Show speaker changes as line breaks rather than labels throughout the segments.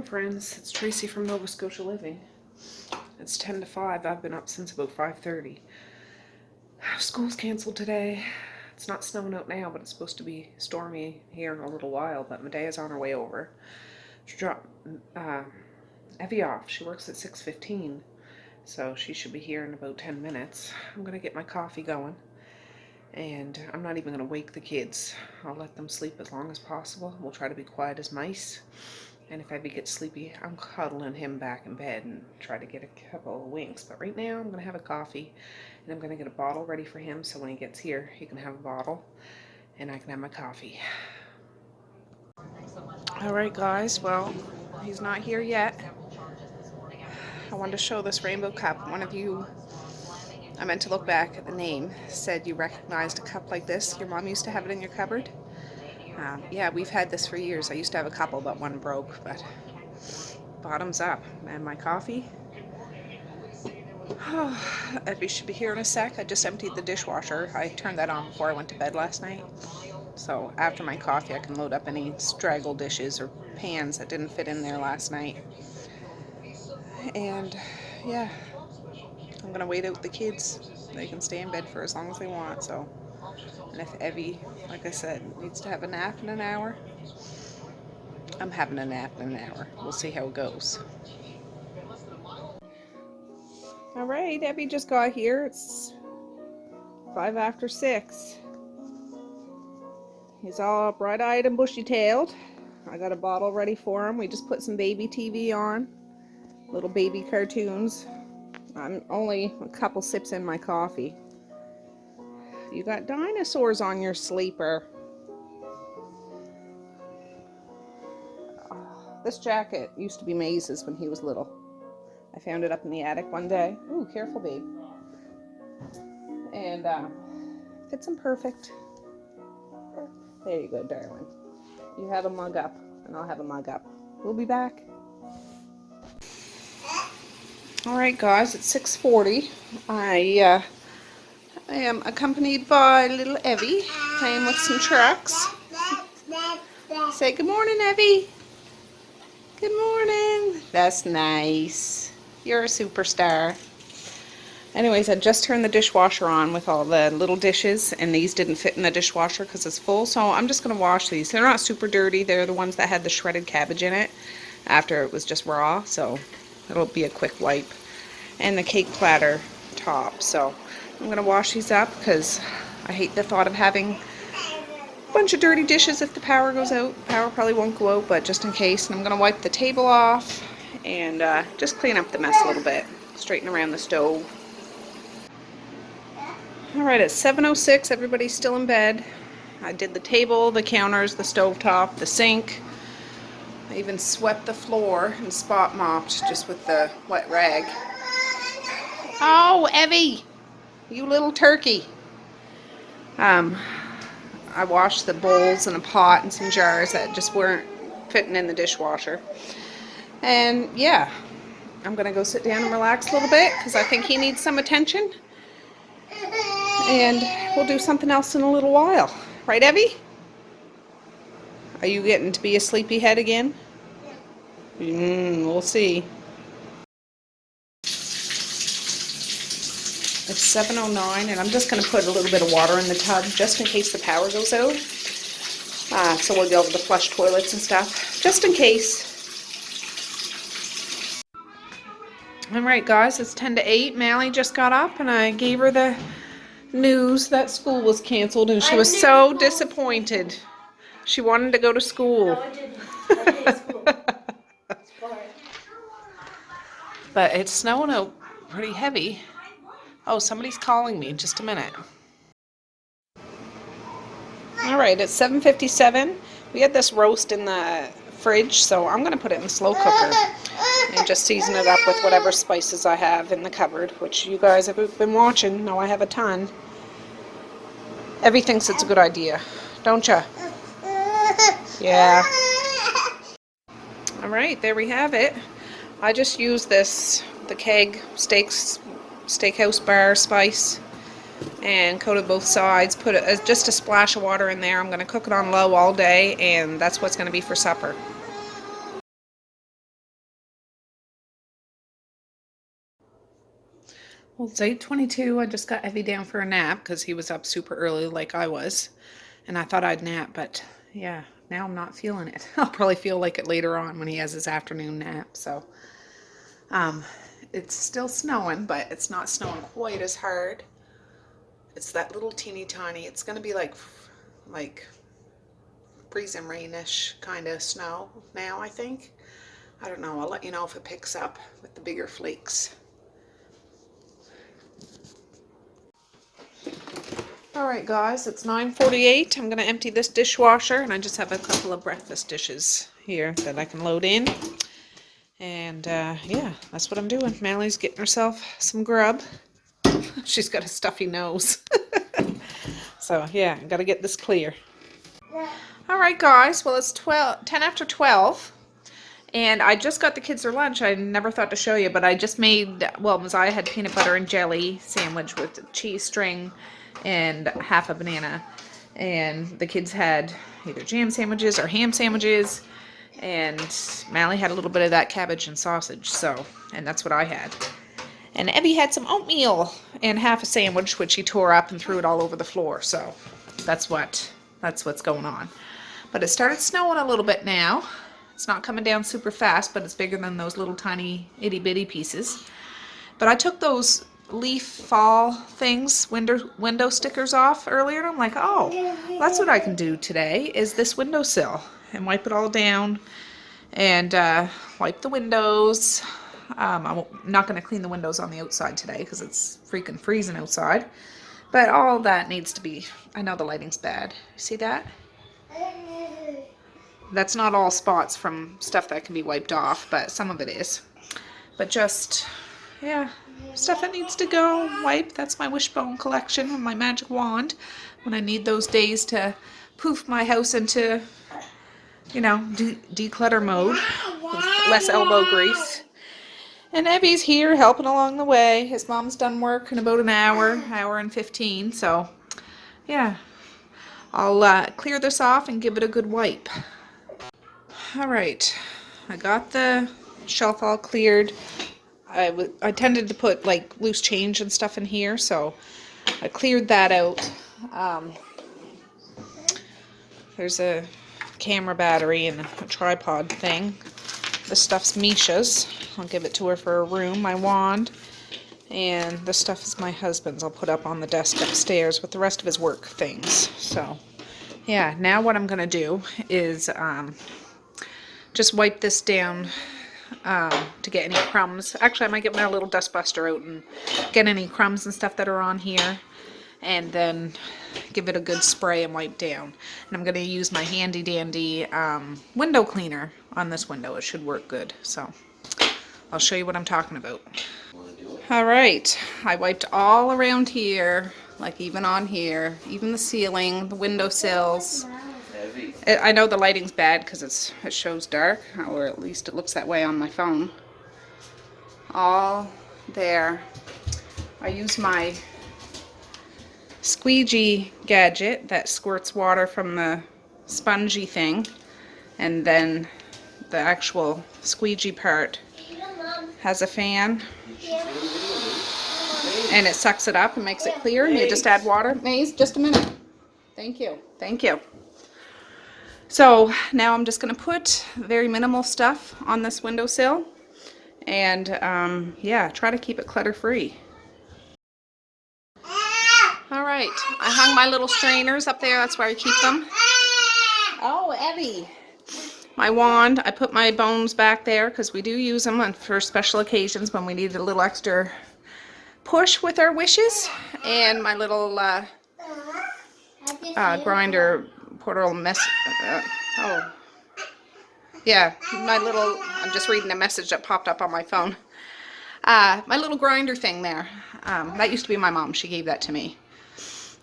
friends. It's Tracey from Nova Scotia Living. It's 10 to 5. I've been up since about 5:30. School's canceled today. It's not snowing out now, but it's supposed to be stormy here in a little while. But Medea's on her way over. She dropped Evie off. She works at 6:15, so she should be here in about 10 minutes. I'm going to get my coffee going. And I'm not even going to wake the kids. I'll let them sleep as long as possible. We'll try to be quiet as mice. And if Evie gets sleepy, I'm cuddling him back in bed and try to get a couple of winks. But right now, I'm going to have a coffee. And I'm going to get a bottle ready for him so when he gets here, he can have a bottle. And I can have my coffee. Alright guys, well, he's not here yet. I wanted to show this rainbow cup. One of you, I meant to look back at the name, said you recognized a cup like this. Your mom used to have it in your cupboard. Yeah, we've had this for years. I used to have a couple, but one broke. But bottoms up. And my coffee. Oh, Evie should be here in a sec. I just emptied the dishwasher. I turned that on before I went to bed last night. So after my coffee, I can load up any straggled dishes or pans that didn't fit in there last night. And yeah, I'm gonna wait out the kids. They can stay in bed for as long as they want. So, and if Evie, like I said, needs to have a nap in an hour, I'm having a nap in an hour. We'll see how it goes. All right, Evie just got here. It's 5 after 6. He's all bright-eyed and bushy-tailed. I got a bottle ready for him. We just put some baby TV on, little baby cartoons. I'm only a couple sips in my coffee. You got dinosaurs on your sleeper. This jacket used to be Maze's when he was little. I found it up in the attic one day. Ooh, careful, babe. And fits him perfect. There you go, darling. You have a mug up, and I'll have a mug up. We'll be back. Alright guys, it's 6:40. I am accompanied by little Evie, playing with some trucks. Say good morning, Evie. Good morning. That's nice. You're a superstar. Anyways, I just turned the dishwasher on with all the little dishes, and these didn't fit in the dishwasher because it's full, so I'm just going to wash these. They're not super dirty. They're the ones that had the shredded cabbage in it after it was just raw, so it'll be a quick wipe. And the cake platter top, so I'm going to wash these up because I hate the thought of having a bunch of dirty dishes if the power goes out. The power probably won't go out, but just in case. And I'm going to wipe the table off and just clean up the mess a little bit. Straighten around the stove. Alright, it's 7:06. Everybody's still in bed. I did the table, the counters, the stovetop, the sink. I even swept the floor and spot mopped just with the wet rag. Oh, Evie! You little turkey. I washed the bowls and a pot and some jars that just weren't fitting in the dishwasher. And yeah, I'm going to go sit down and relax a little bit because I think he needs some attention. And we'll do something else in a little while. Right, Evie? Are you getting to be a sleepyhead again? We'll see. It's 7:09, and I'm just going to put a little bit of water in the tub just in case the power goes out. So we'll be able to flush toilets and stuff, just in case. Alright guys, it's 10 to 8. Mally just got up, and I gave her the news that school was canceled, and she was so disappointed. She wanted to go to school.
No, I didn't. I hate school. It's boring.
But it's snowing out pretty heavy. Oh, somebody's calling me. Just a minute. Alright, it's 7:57. We had this roast in the fridge, so I'm going to put it in the slow cooker and just season it up with whatever spices I have in the cupboard, which you guys have been watching. Know I have a ton. Evie thinks it's a good idea, don't ya? Yeah. Alright, there we have it. I just used this, the Keg Steakhouse bar spice, and coated both sides. Put just a splash of water in there. I'm going to cook it on low all day, and that's what's going to be for supper. Well, it's 8:22. I just got Evie down for a nap because he was up super early like I was. And I thought I'd nap, but yeah, now I'm not feeling it. I'll probably feel like it later on when he has his afternoon nap. So, um, it's still snowing, but it's not snowing quite as hard. It's that little teeny tiny. It's gonna be like freezing rainish kind of snow now, I think. I don't know. I'll let you know if it picks up with the bigger flakes. All right, guys, it's 9:48. I'm gonna empty this dishwasher, and I just have a couple of breakfast dishes here that I can load in. And yeah, that's what I'm doing. Mally's getting herself some grub. She's got a stuffy nose. So yeah, I gotta get this clear. All right, guys. Well, it's 10 after 12. And I just got the kids their lunch. I never thought to show you, but I just made, well, Messiah had peanut butter and jelly sandwich with cheese string and half a banana. And the kids had either jam sandwiches or ham sandwiches. And Mally had a little bit of that cabbage and sausage, and that's what I had. And Evie had some oatmeal and half a sandwich, which he tore up and threw it all over the floor. So that's what's going on. But it started snowing a little bit now. It's not coming down super fast, but it's bigger than those little tiny itty bitty pieces. But I took those leaf fall things, window stickers off earlier, and I'm like, oh, that's what I can do today is this windowsill and wipe it all down and wipe the windows. I'm not going to clean the windows on the outside today because it's freaking freezing outside. But all that needs to be, I know the lighting's bad. See that? That's not all spots from stuff that can be wiped off, but some of it is. But just, yeah, stuff that needs to go wipe. That's my wishbone collection and my magic wand when I need those days to poof my house into, you know, declutter mode with less elbow grease. And Evie's here helping along the way. His mom's done work in about an hour and 15. So, yeah, I'll clear this off and give it a good wipe. All right, I got the shelf all cleared. I tended to put like loose change and stuff in here, so I cleared that out. There's a camera battery and a tripod thing. This stuff's Misha's. I'll give it to her for a room, my wand. And this stuff is my husband's. I'll put up on the desk upstairs with the rest of his work things. So, yeah, now what I'm going to do is just wipe this down to get any crumbs. Actually, I might get my little dust buster out and get any crumbs and stuff that are on here. And then give it a good spray and wipe down. And I'm going to use my handy dandy window cleaner on this window. It should work good. So I'll show you what I'm talking about. All right, I wiped all around here, like even on here, even the ceiling, the windowsills. I know the lighting's bad because it shows dark, or at least it looks that way on my phone. All there. I use my squeegee gadget that squirts water from the spongy thing, and then the actual squeegee part has a fan, and it sucks it up and makes it clear, and you just add water. Maze, just a minute. Thank you. Thank you. So now I'm just going to put very minimal stuff on this windowsill and yeah, try to keep it clutter free. All right, I hung my little strainers up there. That's where I keep them. Oh, Evie. My wand, I put my bones back there because we do use them for special occasions when we need a little extra push with our wishes. And my little grinder portable mess. Oh, yeah, I'm just reading a message that popped up on my phone. My little grinder thing there. That used to be my mom. She gave that to me.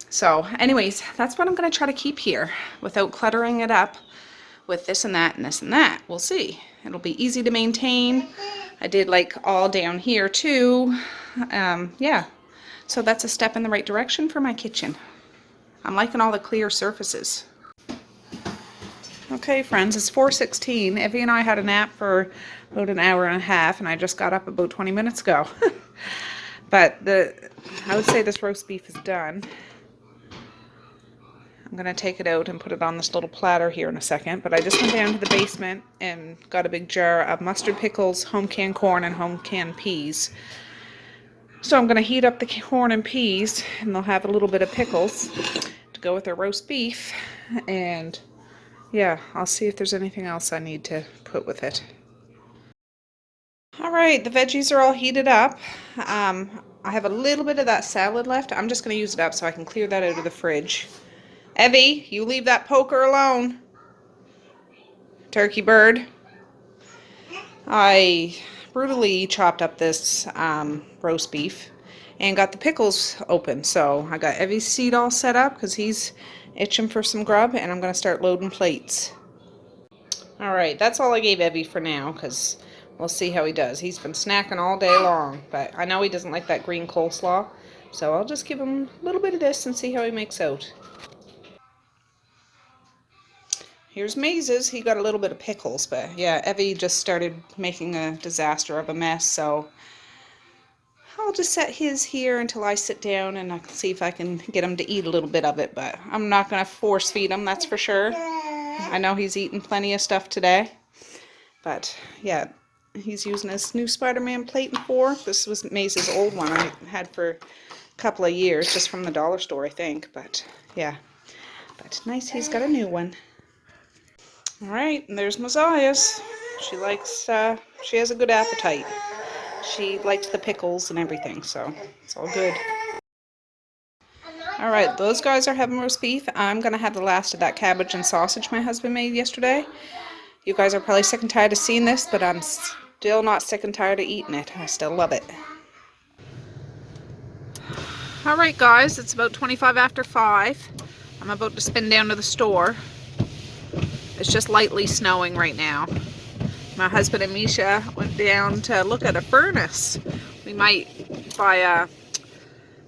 So anyways, that's what I'm going to try to keep here without cluttering it up with this and that and this and that. We'll see. It'll be easy to maintain. I did like all down here too. Yeah, so that's a step in the right direction for my kitchen. I'm liking all the clear surfaces. Okay, friends, it's 4:16. Evie and I had a nap for about an hour and a half, and I just got up about 20 minutes ago. But I would say this roast beef is done. I'm going to take it out and put it on this little platter here in a second. But I just went down to the basement and got a big jar of mustard pickles, home canned corn, and home canned peas. So I'm going to heat up the corn and peas, and they'll have a little bit of pickles to go with their roast beef. And yeah, I'll see if there's anything else I need to put with it. Alright, the veggies are all heated up. I have a little bit of that salad left. I'm just going to use it up so I can clear that out of the fridge. Evie, you leave that poker alone. Turkey bird. I brutally chopped up this roast beef and got the pickles open. So I got Evie's seat all set up because he's itching for some grub, and I'm going to start loading plates. Alright, that's all I gave Evie for now because we'll see how he does. He's been snacking all day long, but I know he doesn't like that green coleslaw. So I'll just give him a little bit of this and see how he makes out. Here's Maze's. He got a little bit of pickles, but yeah, Evie just started making a disaster of a mess, so I'll just set his here until I sit down and I can see if I can get him to eat a little bit of it, but I'm not going to force feed him, that's for sure. I know he's eaten plenty of stuff today, but yeah, he's using his new Spider-Man plate and fork. This was Maze's old one I had for a couple of years, just from the dollar store, I think, but yeah. But nice, he's got a new one. Alright, and there's Messiah's. She likes, she has a good appetite. She likes the pickles and everything, so it's all good. Alright, those guys are having roast beef. I'm going to have the last of that cabbage and sausage my husband made yesterday. You guys are probably sick and tired of seeing this, but I'm still not sick and tired of eating it. I still love it. Alright guys, it's about 25 after 5. I'm about to spin down to the store. It's just lightly snowing right now. My husband and Misha went down to look at a furnace. We might buy a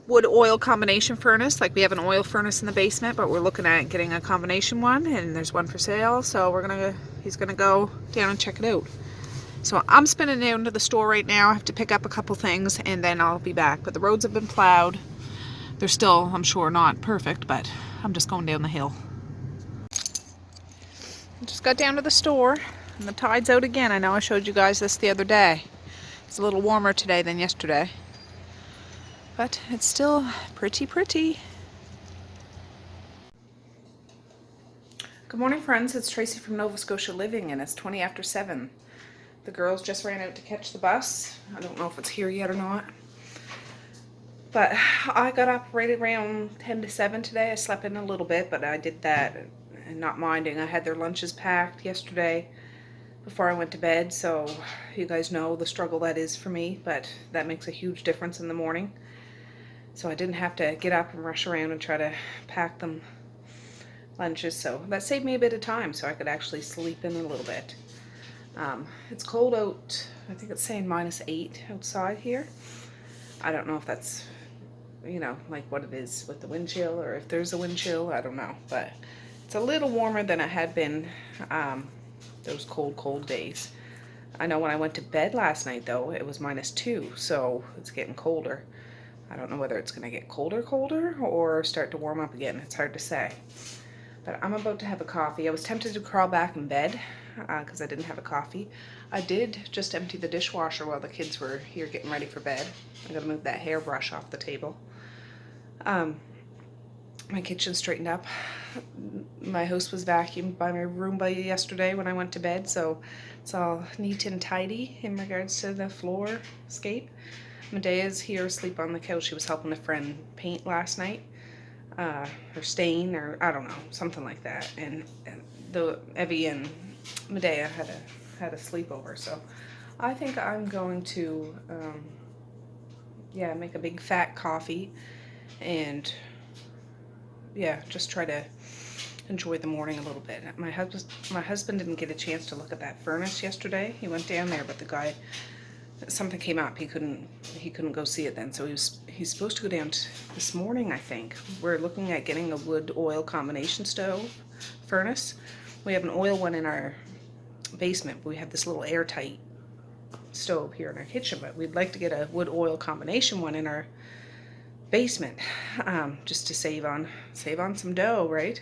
wood oil combination furnace. Like, we have an oil furnace in the basement, but we're looking at getting a combination one, and there's one for sale, so he's gonna go down and check it out. So I'm spinning down to the store right now. I have to pick up a couple things and then I'll be back. But the roads have been plowed. They're still, I'm sure, not perfect, but I'm just going down the hill. I just got down to the store and the tide's out again. I know I showed you guys this the other day. It's a little warmer today than yesterday, but it's still pretty. Good morning, friends. It's Tracey from Nova Scotia Living, and it's 20 after 7. The girls just ran out to catch the bus. I don't know if it's here yet or not, but I got up right around 10 to 7 today. I slept in a little bit, but I did that and not minding. I had their lunches packed yesterday before I went to bed, so you guys know the struggle that is for me, but that makes a huge difference in the morning. So I didn't have to get up and rush around and try to pack them lunches, so that saved me a bit of time so I could actually sleep in a little bit. It's cold out. I think it's saying -8 outside here. I don't know if that's, you know, like what it is with the wind chill, or if there's a wind chill, I don't know, but it's a little warmer than it had been those cold days. I know when I went to bed last night though, it was -2, so it's getting colder. I don't know whether it's going to get colder or start to warm up again. It's hard to say. But I'm about to have a coffee. I was tempted to crawl back in bed because I didn't have a coffee. I did just empty the dishwasher while the kids were here getting ready for bed. I gotta move that hairbrush off the table. My kitchen straightened up. My house was vacuumed by my room by yesterday when I went to bed, so it's all neat and tidy in regards to the floor scape. Medea's here asleep on the couch. She was helping a friend paint last night. Or stain, or I don't know, something like that. And the Evie and Medea had a sleepover, so I think I'm going to make a big fat coffee and just try to enjoy the morning a little bit. My husband didn't get a chance to look at that furnace yesterday. He went down there, but the guy, something came up. He couldn't go see it then, so he's supposed to go down this morning, I think. We're looking at getting a wood oil combination stove furnace. We have an oil one in our basement, but we have this little airtight stove here in our kitchen, but we'd like to get a wood oil combination one in our basement, just to save on some dough, right?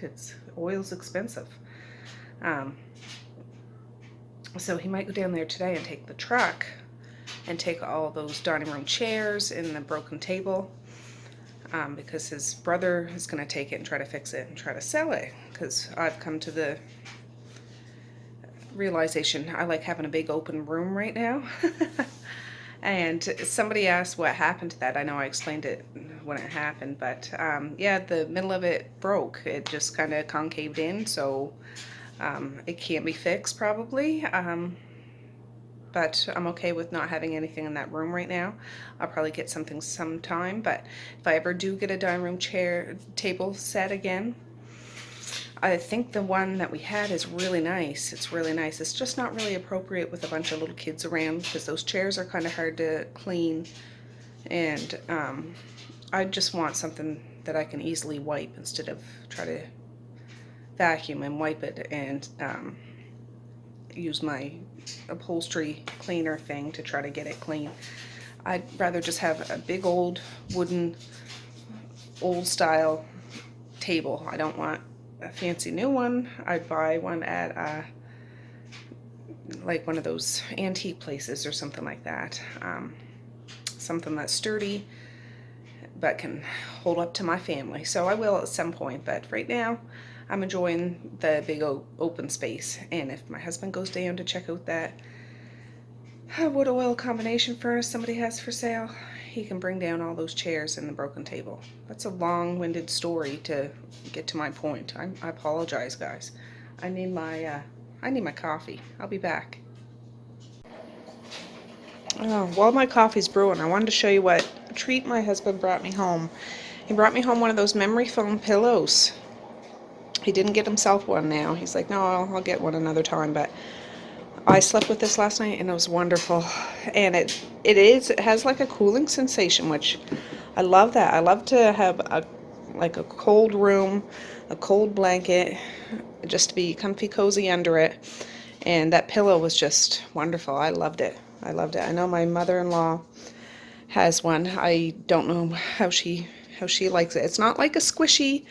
Oil's expensive. So he might go down there today and take the truck and take all those dining room chairs and the broken table, because his brother is going to take it and try to fix it and try to sell it, because I've come to the realization I like having a big open room right now. And somebody asked what happened to that. I know I explained it when it happened, but yeah, the middle of it broke. It just kind of concaved in, so it can't be fixed probably. But I'm okay with not having anything in that room right now. I'll probably get something sometime, but if I ever do get a dining room table set again, I think the one that we had is really nice. It's really nice. It's just not really appropriate with a bunch of little kids around, because those chairs are kind of hard to clean, and I just want something that I can easily wipe instead of try to vacuum and wipe it and use my upholstery cleaner thing to try to get it clean. I'd rather just have a big old wooden, old style table. I don't want a fancy new one. I'd buy one at like one of those antique places or something like that. Something that's sturdy but can hold up to my family. So I will at some point, but right now I'm enjoying the big open space. And if my husband goes down to check out that wood oil combination furnace somebody has for sale, he can bring down all those chairs and the broken table. That's a long-winded story to get to my point. I apologize, guys. I need my coffee. I'll be back. Oh, while my coffee's brewing, I wanted to show you what treat my husband brought me home. He brought me home one of those memory foam pillows. He didn't get himself one now. He's like, no, I'll get one another time, but I slept with this last night and it was wonderful. And it has like a cooling sensation, which I love that. I love to have a cold room, a cold blanket, just to be comfy cozy under it. And that pillow was just wonderful. I loved it. I know my mother-in-law has one. I don't know how she likes it. It's not like a squishy,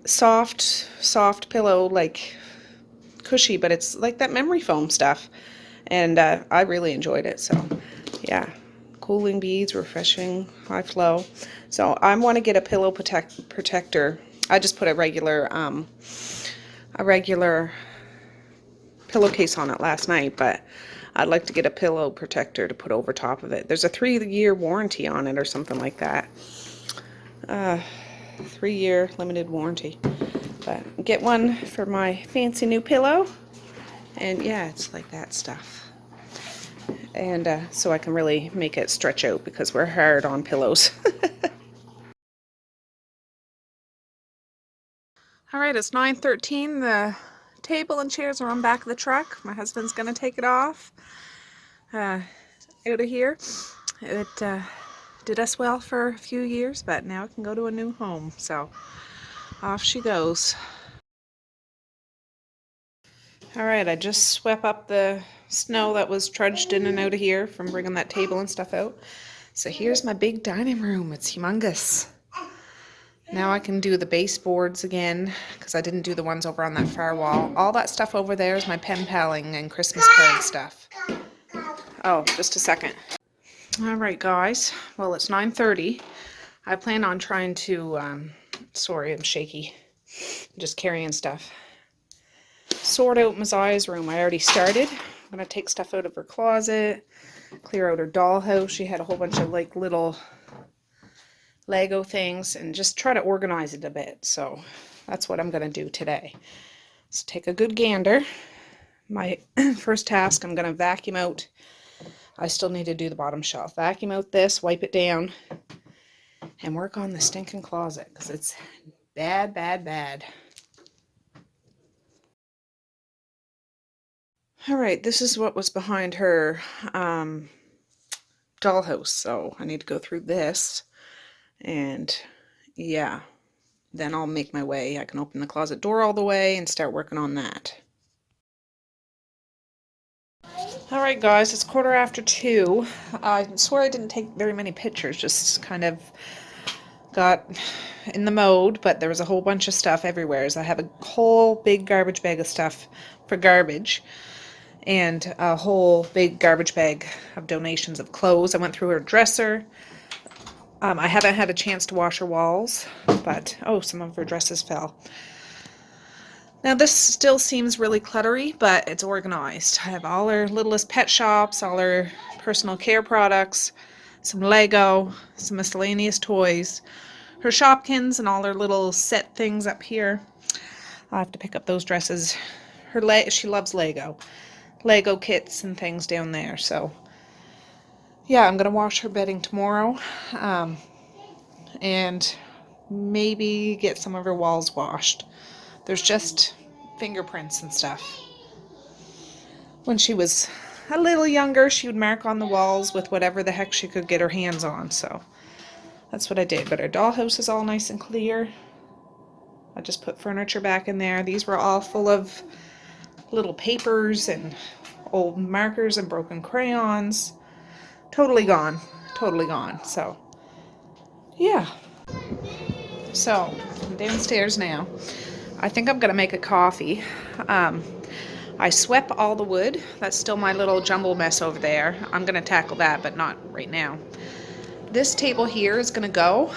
soft pillow, like cushy, but it's like that memory foam stuff, and I really enjoyed it. So yeah, cooling beads, refreshing, high flow. So I want to get a pillow protector. I just put a regular pillowcase on it last night, but I'd like to get a pillow protector to put over top of it. There's a 3-year warranty on it or something like that. 3-year limited warranty. But get one for my fancy new pillow. And yeah, it's like that stuff. And so I can really make it stretch out, because we're hard on pillows. All right, it's 9:13. The table and chairs are on back of the truck. My husband's gonna take it off out of here. It did us well for a few years, but now it can go to a new home. So off she goes. All right, I just swept up the snow that was trudged in and out of here from bringing that table and stuff out. So here's my big dining room. It's humongous. Now I can do the baseboards again, because I didn't do the ones over on that far wall. All that stuff over there is my pen paling and Christmas card stuff. Oh, just a second. All right, guys. Well, it's 9:30. I plan on trying to, sorry, I'm shaky. I'm just carrying stuff. Sort out Mazai's room. I already started. I'm going to take stuff out of her closet, clear out her dollhouse. She had a whole bunch of like little Lego things, and just try to organize it a bit. So that's what I'm going to do today. So take a good gander. My first task, I'm going to vacuum out. I still need to do the bottom shelf. Vacuum out this, wipe it down, and work on the stinking closet, because it's bad, bad, bad. All right, this is what was behind her dollhouse, so I need to go through this, and yeah, then I'll make my way. I can open the closet door all the way and start working on that. Alright guys, it's 2:15. I swear I didn't take very many pictures, just kind of got in the mode, but there was a whole bunch of stuff everywhere. So I have a whole big garbage bag of stuff for garbage and a whole big garbage bag of donations of clothes. I went through her dresser. I haven't had a chance to wash her walls, but oh, some of her dresses fell. Now this still seems really cluttery, but it's organized. I have all her littlest pet shops, all her personal care products, some Lego, some miscellaneous toys, her Shopkins and all her little set things up here. I'll have to pick up those dresses. She loves Lego kits and things down there. So yeah, I'm gonna wash her bedding tomorrow, and maybe get some of her walls washed. There's just fingerprints and stuff. When she was a little younger, she would mark on the walls with whatever the heck she could get her hands on, so that's what I did. But her dollhouse is all nice and clear. I just put furniture back in there. These were all full of little papers and old markers and broken crayons. Totally gone. Totally gone. So, yeah. So, I'm downstairs now. I think I'm going to make a coffee. I swept all the wood. That's still my little jumble mess over there. I'm going to tackle that, but not right now. This table here is going to go.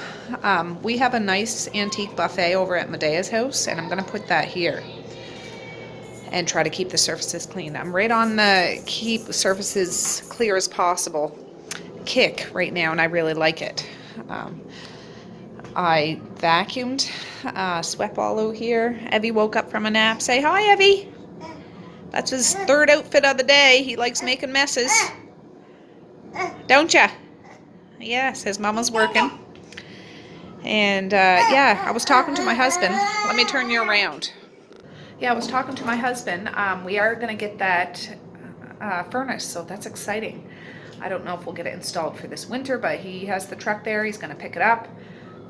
We have a nice antique buffet over at Medea's house, and I'm going to put that here and try to keep the surfaces clean. I'm right on the keep the surfaces clear as possible kick right now, and I really like it. I vacuumed, swept all over here. Evie woke up from a nap. Say hi, Evie. That's his third outfit of the day. He likes making messes. Don't ya? Yes, his mama's working. And yeah, I was talking to my husband. Let me turn you around. Yeah, I was talking to my husband. We are going to get that furnace, so that's exciting. I don't know if we'll get it installed for this winter, but he has the truck there. He's going to pick it up.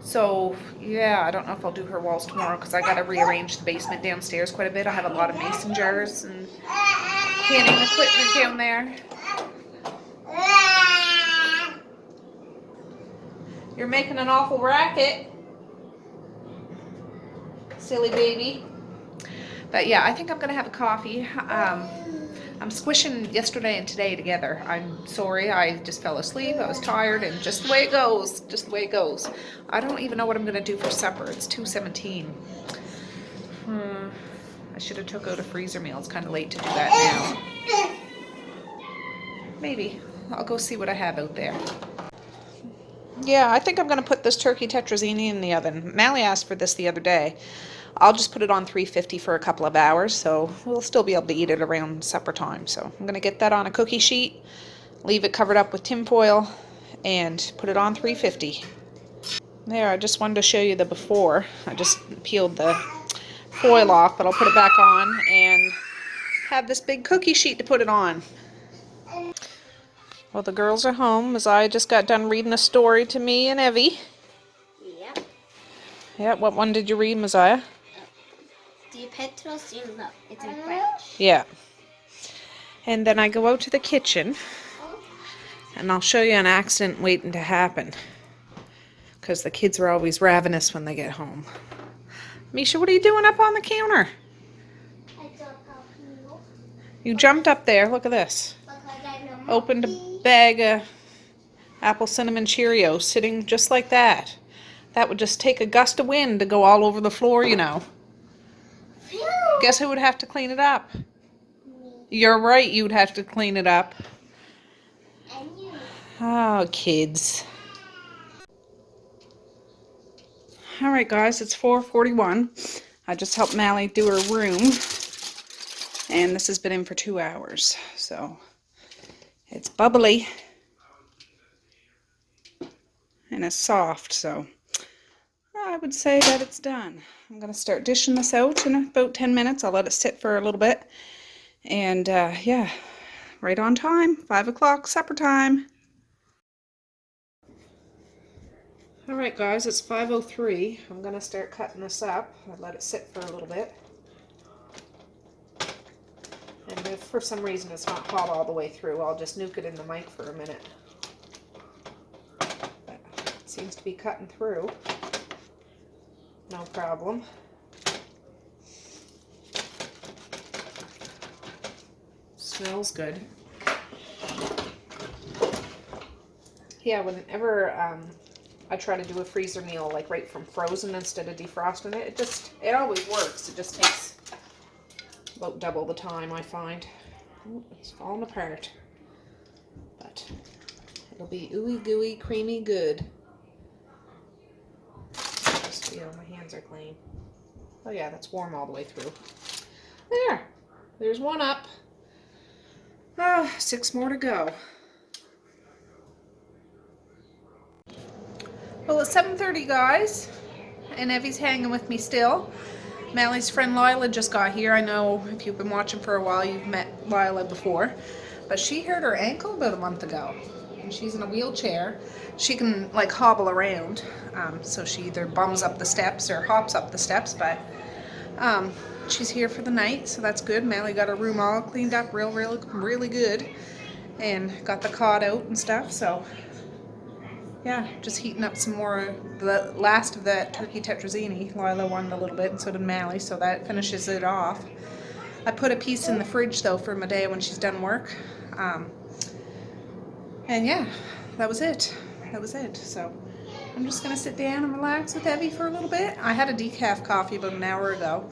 So yeah, I don't know if I'll do her walls tomorrow because I got to rearrange the basement downstairs quite a bit. I have a lot of mason jars and canning equipment down there. You're making an awful racket, silly baby. But yeah, I think I'm gonna have a coffee. I'm squishing yesterday and today together. I'm sorry, I just fell asleep. I was tired, and just the way it goes, just the way it goes. I don't even know what I'm gonna do for supper. It's 2:17. I should have took out a freezer meal. It's kind of late to do that now. Maybe. I'll go see what I have out there. Yeah, I think I'm going to put this turkey tetrazzini in the oven. Mally asked for this the other day. I'll just put it on 350 for a couple of hours, so we'll still be able to eat it around supper time. So I'm going to get that on a cookie sheet, leave it covered up with tin foil, and put it on 350. There, I just wanted to show you the before. I just peeled the foil off, but I'll put it back on and have this big cookie sheet to put it on. Well, the girls are home. Messiah just got done reading a story to me and Evie.
Yep.
Yeah, what one did you read, Messiah?
Die Petrosina. It's in French.
Yeah. And then I go out to the kitchen, and I'll show you an accident waiting to happen. Because the kids are always ravenous when they get home. Misha, what are you doing up on the counter? You jumped up there. Look at this. Opened a bag of apple cinnamon Cheerios sitting just like that. That would just take a gust of wind to go all over the floor, you know. Guess who would have to clean it up? You're right, you'd have to clean it up. Oh, kids. Alright guys, it's 4:41. I just helped Mally do her room. And this has been in for 2 hours. So, it's bubbly. And it's soft, so I would say that it's done. I'm going to start dishing this out in about 10 minutes. I'll let it sit for a little bit. And yeah, right on time. 5 o'clock, supper time. Alright guys, it's 5:03. I'm going to start cutting this up. I'll let it sit for a little bit. And if for some reason it's not hot all the way through, I'll just nuke it in the mic for a minute. But it seems to be cutting through. No problem. Smells good. Yeah, whenever I try to do a freezer meal like right from frozen instead of defrosting it, it always works. It just takes about double the time, I find. Ooh, it's falling apart. But it'll be ooey gooey, creamy good. Just feel my hands are clean. Oh yeah, that's warm all the way through. There's one up. 6 more to go. Well, it's 7:30, guys, and Evie's hanging with me still. Mally's friend Lila just got here. I know if you've been watching for a while, you've met Lila before, but she hurt her ankle about a month ago, and she's in a wheelchair. She can like hobble around, so she either bums up the steps or hops up the steps, but she's here for the night, so that's good. Mally got her room all cleaned up really good, and got the cot out and stuff, so yeah, just heating up some more, the last of that turkey tetrazzini. Lila wanted a little bit, and so did Mally, so that finishes it off. I put a piece in the fridge, though, for Medea when she's done work. And yeah, that was it. So I'm just going to sit down and relax with Evie for a little bit. I had a decaf coffee about an hour ago.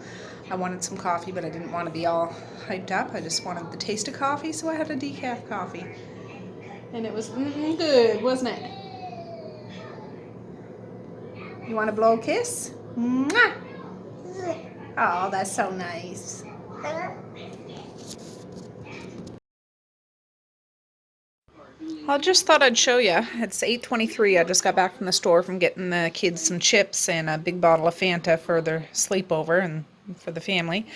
I wanted some coffee, but I didn't want to be all hyped up. I just wanted the taste of coffee, so I had a decaf coffee. And it was good, wasn't it? You want to blow a kiss? Mwah! Oh, that's so nice. I just thought I'd show you. It's 8:23. I just got back from the store from getting the kids some chips and a big bottle of Fanta for their sleepover and for the family.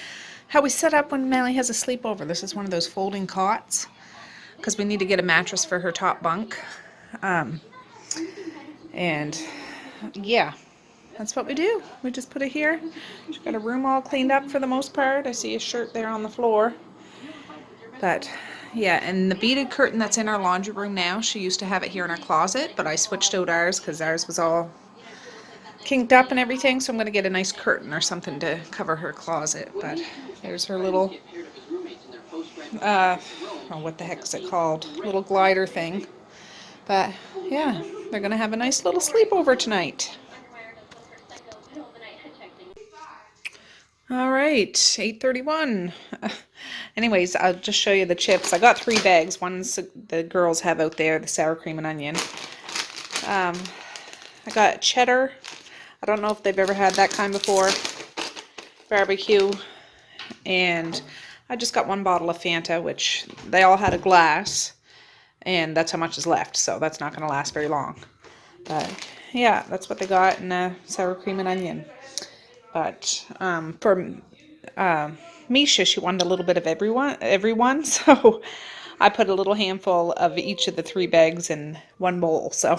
How we set up when Mally has a sleepover. This is one of those folding cots because we need to get a mattress for her top bunk. And yeah, that's what we do. We just put it here. She's got her room all cleaned up for the most part. I see a shirt there on the floor. But yeah, and the beaded curtain that's in our laundry room now, she used to have it here in our closet, but I switched out ours because ours was all kinked up and everything, so I'm going to get a nice curtain or something to cover her closet. But there's her little, oh, what the heck is it called? Little glider thing. But yeah, they're going to have a nice little sleepover tonight. All right, 8:31. Anyways, I'll just show you the chips. I got 3 bags. One's the girls have out there, the sour cream and onion. I got cheddar. I don't know if they've ever had that kind before. Barbecue. And I just got 1 bottle of Fanta, which they all had a glass. And that's how much is left, so that's not going to last very long. But yeah, that's what they got, and sour cream and onion. But for Misha, she wanted a little bit of everyone, so I put a little handful of each of the 3 bags in 1 bowl. So,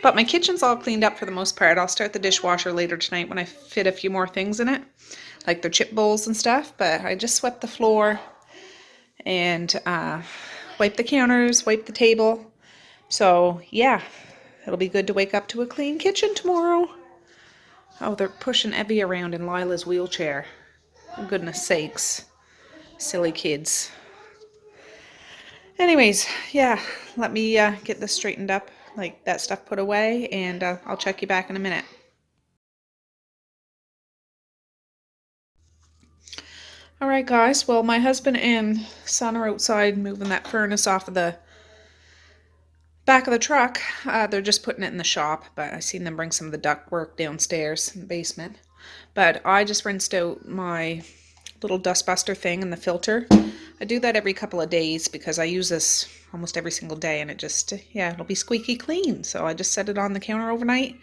but my kitchen's all cleaned up for the most part. I'll start the dishwasher later tonight when I fit a few more things in it, like the chip bowls and stuff. But I just swept the floor and wiped the counters, wiped the table. So yeah, it'll be good to wake up to a clean kitchen tomorrow. Oh, they're pushing Evie around in Lila's wheelchair. For goodness sakes. Silly kids. Anyways, yeah, let me get this straightened up, like that stuff put away, and I'll check you back in a minute. Alright guys, well my husband and son are outside moving that furnace off of the back of the truck. They're just putting it in the shop, but I seen them bring some of the ductwork downstairs in the basement. But I just rinsed out my little dustbuster thing in the filter. I do that every couple of days because I use this almost every single day, and it just, yeah, it'll be squeaky clean. So I just set it on the counter overnight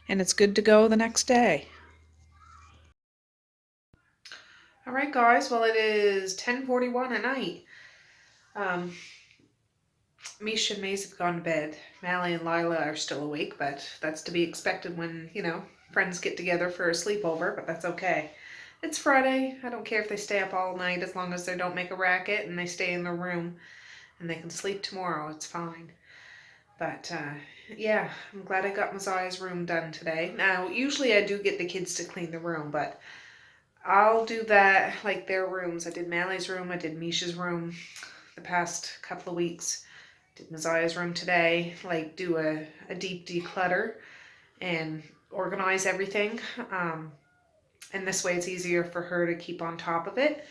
and it's good to go the next day. Alright guys, well it is 10:41 at night. Misha and Maze have gone to bed. Mally and Lila are still awake, but that's to be expected when, you know, friends get together for a sleepover, but that's okay. it's Friday. I don't care if they stay up all night as long as they don't make a racket and they stay in their room and they can sleep tomorrow. It's fine. But yeah, I'm glad I got Messiah's room done today. Now, usually I do get the kids to clean the room, but I'll do that, like their rooms. I did Mally's room, I did Misha's room the past couple of weeks. Did Messiah's room today, like do a deep declutter and organize everything. And this way it's easier for her to keep on top of it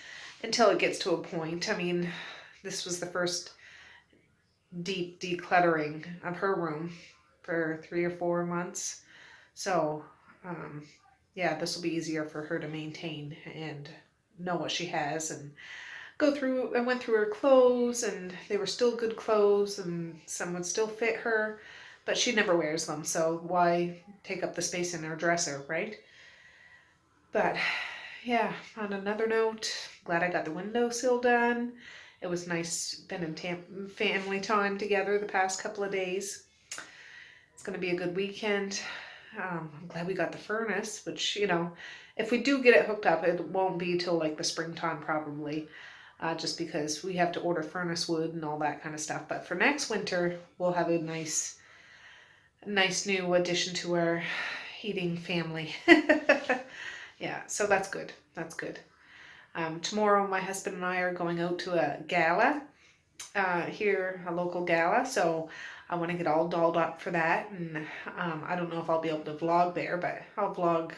until it gets to a point. I mean, this was the first deep decluttering of her room for 3 or 4 months. So, yeah, this will be easier for her to maintain and know what she has and go through. I went through her clothes and they were still good clothes and some would still fit her, but she never wears them. So why take up the space in her dresser, right? But yeah, on another note, glad I got the windowsill done. It was nice spending family time together the past couple of days. It's going to be a good weekend. I'm glad we got the furnace, which, you know, if we do get it hooked up, it won't be till like the springtime probably, just because we have to order furnace wood and all that kind of stuff. But for next winter, we'll have a nice new addition to our heating family. Yeah, so that's good. That's good. Tomorrow, my husband and I are going out to a gala here, a local gala. So I want to get all dolled up for that. And I don't know if I'll be able to vlog there, but I'll vlog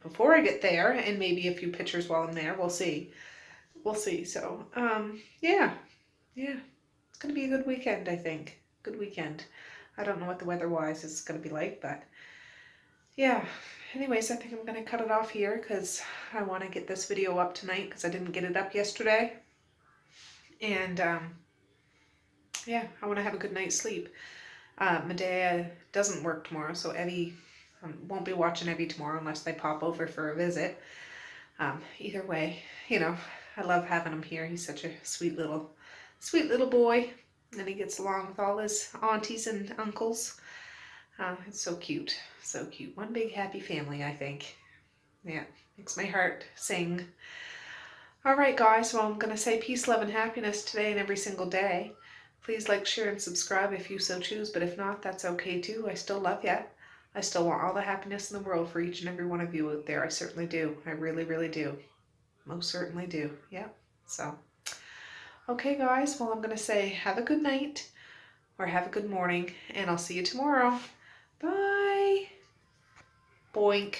before I get there and maybe a few pictures while I'm there. We'll see. We'll see. So, yeah. It's going to be a good weekend, I think. Good weekend. I don't know what the weather-wise is going to be like, but yeah. Anyways, I think I'm going to cut it off here because I want to get this video up tonight because I didn't get it up yesterday. And yeah, I want to have a good night's sleep. Medea doesn't work tomorrow, so Evie won't be watching Evie tomorrow unless they pop over for a visit. Either way, you know, I love having him here. He's such a sweet little boy, and he gets along with all his aunties and uncles. It's so cute, so cute. One big happy family, I think. Yeah, makes my heart sing. All right, guys, well, I'm going to say peace, love, and happiness today and every single day. Please like, share, and subscribe if you so choose, but if not, that's okay too. I still love you. I still want all the happiness in the world for each and every one of you out there. I certainly do. I really, really do. Most certainly do. Yeah. So, okay, guys, well, I'm going to say have a good night or have a good morning, and I'll see you tomorrow. Bye. Boink.